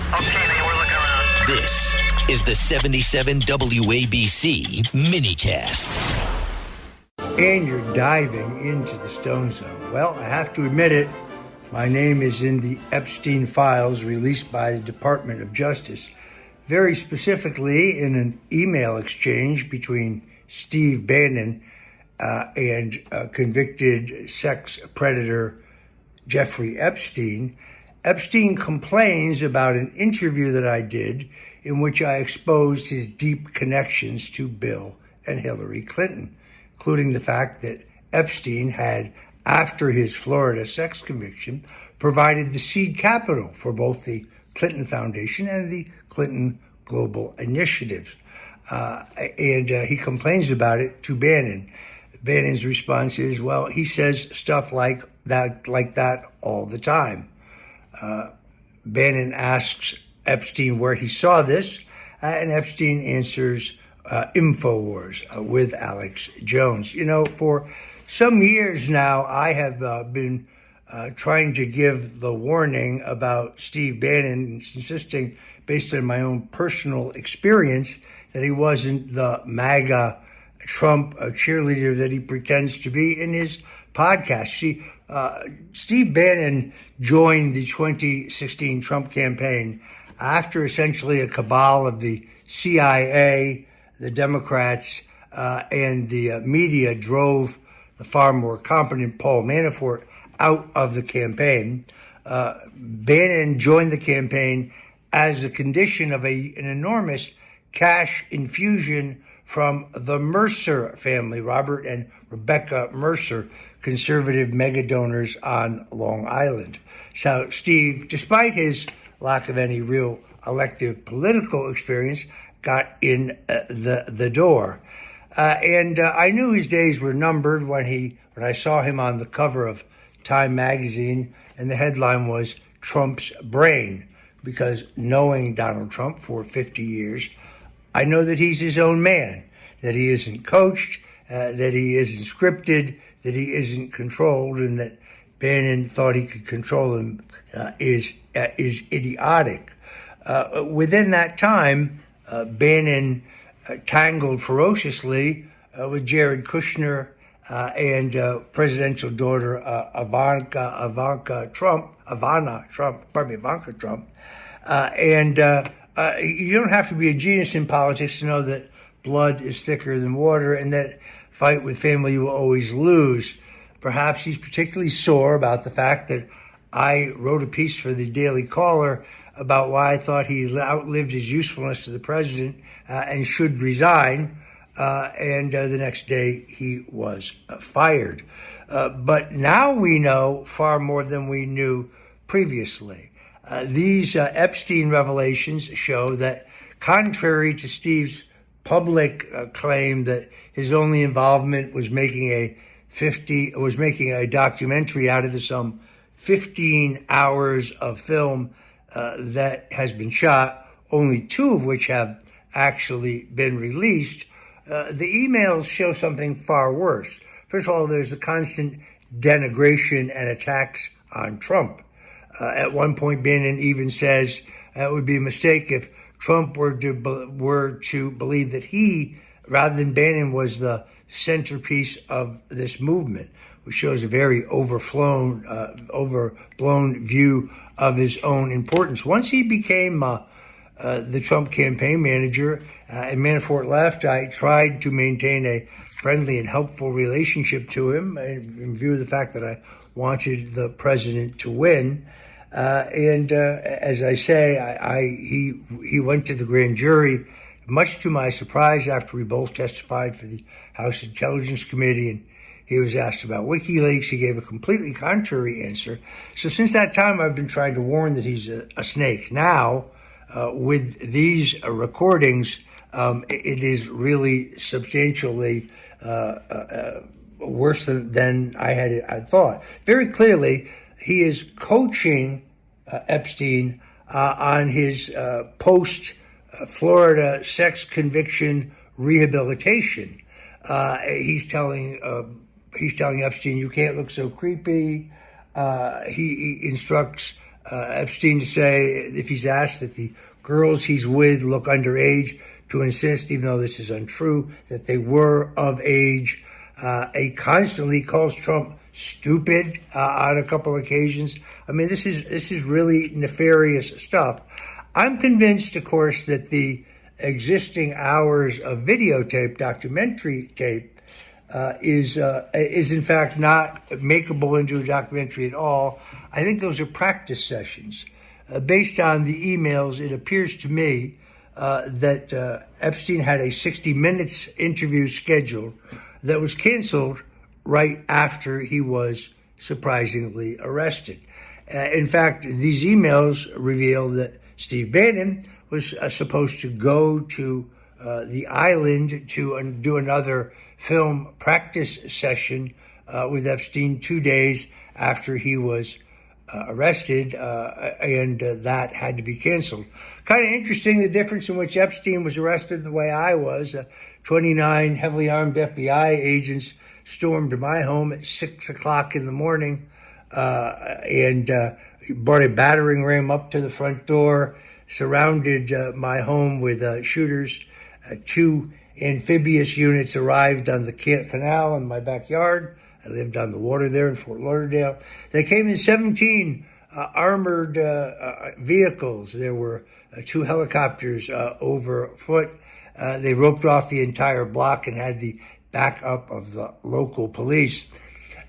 Okay, man, we're looking around. This is the 77 WABC minicast. And you're diving into the Stone Zone. Well, I have to admit it, my name is in the Epstein files released by the Department of Justice, very specifically in an email exchange between Steve Bannon and convicted sex predator Jeffrey Epstein. Epstein complains about an interview that I did in which I exposed his deep connections to Bill and Hillary Clinton, including the fact that Epstein had, after his Florida sex conviction, provided the seed capital for both the Clinton Foundation and the Clinton Global Initiative. And he complains about it to Bannon. Bannon's response is, well, he says stuff like that all the time. Bannon asks Epstein where he saw this, and Epstein answers InfoWars with Alex Jones. You know, for some years now, I have been trying to give the warning about Steve Bannon, insisting, based on my own personal experience, that he wasn't the MAGA Trump cheerleader that he pretends to be in his podcast. See, Steve Bannon joined the 2016 Trump campaign after essentially a cabal of the CIA, the Democrats, and the media drove the far more competent Paul Manafort out of the campaign. Bannon joined the campaign as a condition of an enormous cash infusion from the Mercer family, Robert and Rebecca Mercer, conservative mega donors on Long Island. So Steve, despite his lack of any real elective political experience, got in the door. And I knew his days were numbered when I saw him on the cover of Time magazine, and the headline was Trump's Brain, because knowing Donald Trump for 50 years, I know that he's his own man, that he isn't coached, that he isn't scripted, that he isn't controlled, and that Bannon thought he could control him is idiotic. Within that time, Bannon tangled ferociously with Jared Kushner and presidential daughter Ivanka Trump. And you don't have to be a genius in politics to know that blood is thicker than water, and that fight with family you will always lose. Perhaps he's particularly sore about the fact that I wrote a piece for the Daily Caller about why I thought he outlived his usefulness to the president and should resign. And the next day he was fired. But now we know far more than we knew previously. These Epstein revelations show that, contrary to Steve's public claim that his only involvement was making a documentary out of the some 15 hours of film that has been shot, only 2 of which have actually been released, the emails show something far worse. First of all, there's a constant denigration and attacks on Trump. At one point, Bannon even says it would be a mistake if Trump were to believe that he, rather than Bannon, was the centerpiece of this movement, which shows a very overblown view of his own importance. Once he became the Trump campaign manager and Manafort left, I tried to maintain a friendly and helpful relationship to him in view of the fact that I wanted the president to win. And as I say, he went to the grand jury, much to my surprise, after we both testified for the House Intelligence Committee, and he was asked about WikiLeaks. He gave a completely contrary answer. So since that time, I've been trying to warn that he's a snake. Now, with these recordings, it is really substantially worse than I had thought. Very clearly, he is coaching Epstein on his post-Florida sex conviction rehabilitation. He's telling Epstein, "You can't look so creepy." He instructs Epstein to say, if he's asked, that the girls he's with look underage, to insist, even though this is untrue, that they were of age. He constantly calls Trump stupid on a couple occasions. I mean, this is really nefarious stuff. I'm convinced, of course, that the existing hours of videotape, documentary tape, is in fact not makeable into a documentary at all. I think those are practice sessions. Based on the emails, it appears to me that Epstein had a 60 minutes interview scheduled that was canceled right after he was surprisingly arrested. In fact, these emails reveal that Steve Bannon was supposed to go to the island to do another film practice session with Epstein 2 days after he was arrested, and that had to be canceled. Kind of interesting, the difference in which Epstein was arrested and the way I was. 29 heavily armed FBI agents stormed my home at 6 o'clock in the morning and brought a battering ram up to the front door, surrounded my home with shooters. 2 amphibious units arrived on the canal in my backyard. I lived on the water there in Fort Lauderdale. They came in 17 armored vehicles. There were 2 helicopters over foot. They roped off the entire block and had the backup of the local police.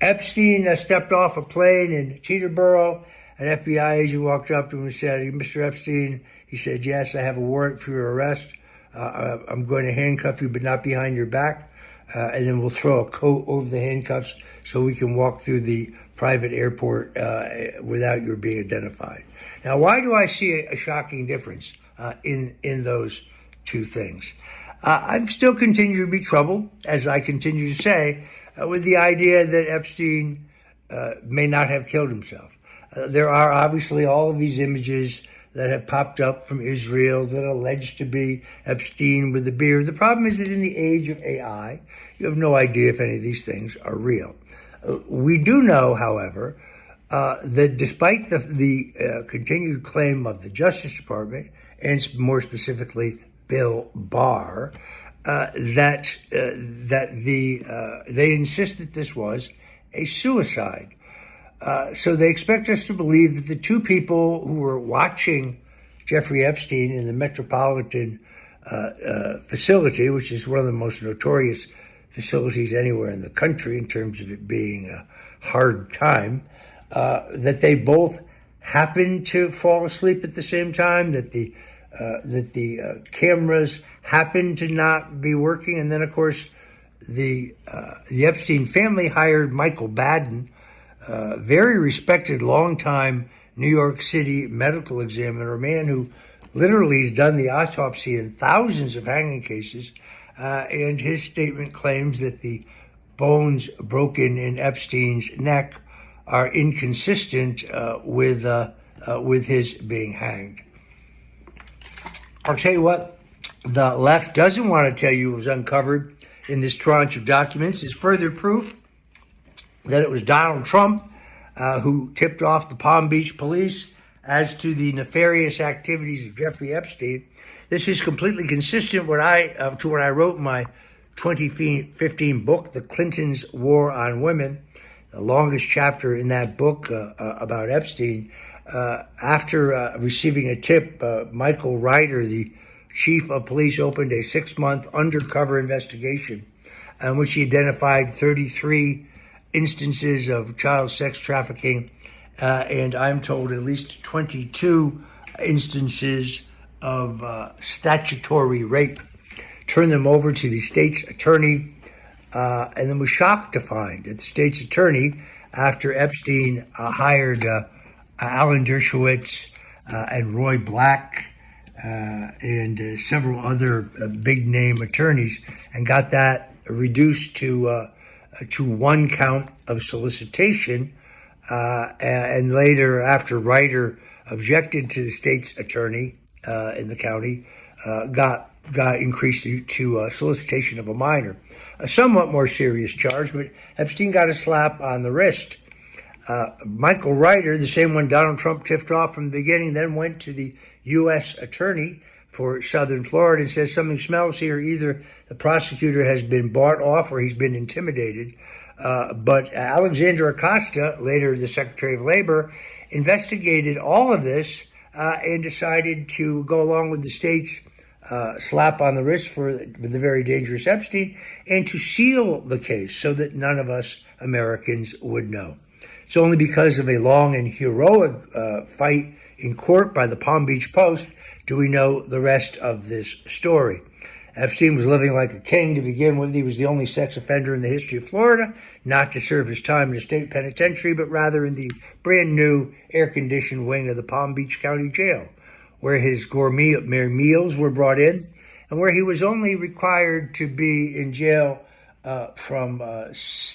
Epstein stepped off a plane in Teterboro. An FBI agent walked up to him and said, "Mr. Epstein," he said, "yes, I have a warrant for your arrest. I'm going to handcuff you, but not behind your back. And then we'll throw a coat over the handcuffs so we can walk through the private airport without your being identified." Now, why do I see a shocking difference in those two things? I'm still continue to be troubled, as I continue to say, with the idea that Epstein may not have killed himself. There are obviously all of these images that have popped up from Israel that are alleged to be Epstein with the beard. The problem is that in the age of AI, you have no idea if any of these things are real. We do know, however, that despite the continued claim of the Justice Department, and more specifically Bill Barr, that they insist that this was a suicide. So they expect us to believe that the 2 people who were watching Jeffrey Epstein in the Metropolitan facility, which is one of the most notorious facilities anywhere in the country in terms of it being a hard time, that they both happened to fall asleep at the same time, that the cameras happened to not be working, and then of course the Epstein family hired Michael Baden, very respected, longtime New York City medical examiner, a man who literally has done the autopsy in thousands of hanging cases, and his statement claims that the bones broken in Epstein's neck are inconsistent with his being hanged. I'll tell you what the left doesn't want to tell you was uncovered in this tranche of documents is further proof that it was Donald Trump who tipped off the Palm Beach police as to the nefarious activities of Jeffrey Epstein. This is completely consistent to what I wrote in my 2015 book, The Clintons' War on Women, the longest chapter in that book about Epstein. After receiving a tip, Michael Ryder, the chief of police, opened a 6-month undercover investigation in which he identified 33 instances of child sex trafficking, and I'm told at least 22 instances of statutory rape. Turned them over to the state's attorney, and then was shocked to find that the state's attorney, after Epstein hired Alan Dershowitz and Roy Black and several other big-name attorneys, and got that reduced to 1 count of solicitation, and later, after Ryder objected to the state's attorney in the county, got increased to solicitation of a minor. A somewhat more serious charge, but Epstein got a slap on the wrist. Michael Ryder, the same one Donald Trump tipped off from the beginning, then went to the U.S. attorney for Southern Florida and says something smells here. Either the prosecutor has been bought off or he's been intimidated. But Alexander Acosta, later the Secretary of Labor, investigated all of this and decided to go along with the state's slap on the wrist for the very dangerous Epstein and to seal the case so that none of us Americans would know. It's only because of a long and heroic fight in court by the Palm Beach Post do we know the rest of this story. Epstein was living like a king to begin with. He was the only sex offender in the history of Florida not to serve his time in a state penitentiary, but rather in the brand new air-conditioned wing of the Palm Beach County Jail, where his gourmet meals were brought in and where he was only required to be in jail from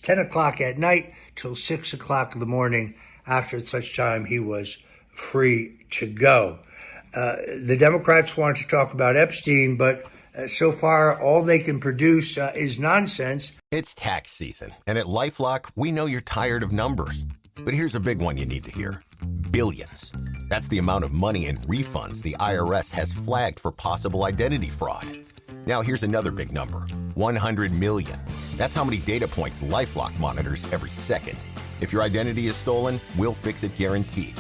10 o'clock at night till 6 o'clock in the morning. After such time, he was free to go. The Democrats want to talk about Epstein, but so far, all they can produce is nonsense. It's tax season, and at LifeLock, we know you're tired of numbers. But here's a big one you need to hear. Billions. That's the amount of money in refunds the IRS has flagged for possible identity fraud. Now here's another big number. 100 million. That's how many data points LifeLock monitors every second. If your identity is stolen, we'll fix it guaranteed.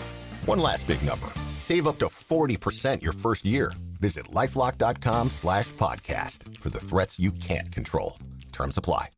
One last big number. Save up to 40% your first year. Visit LifeLock.com/podcast for the threats you can't control. Terms apply.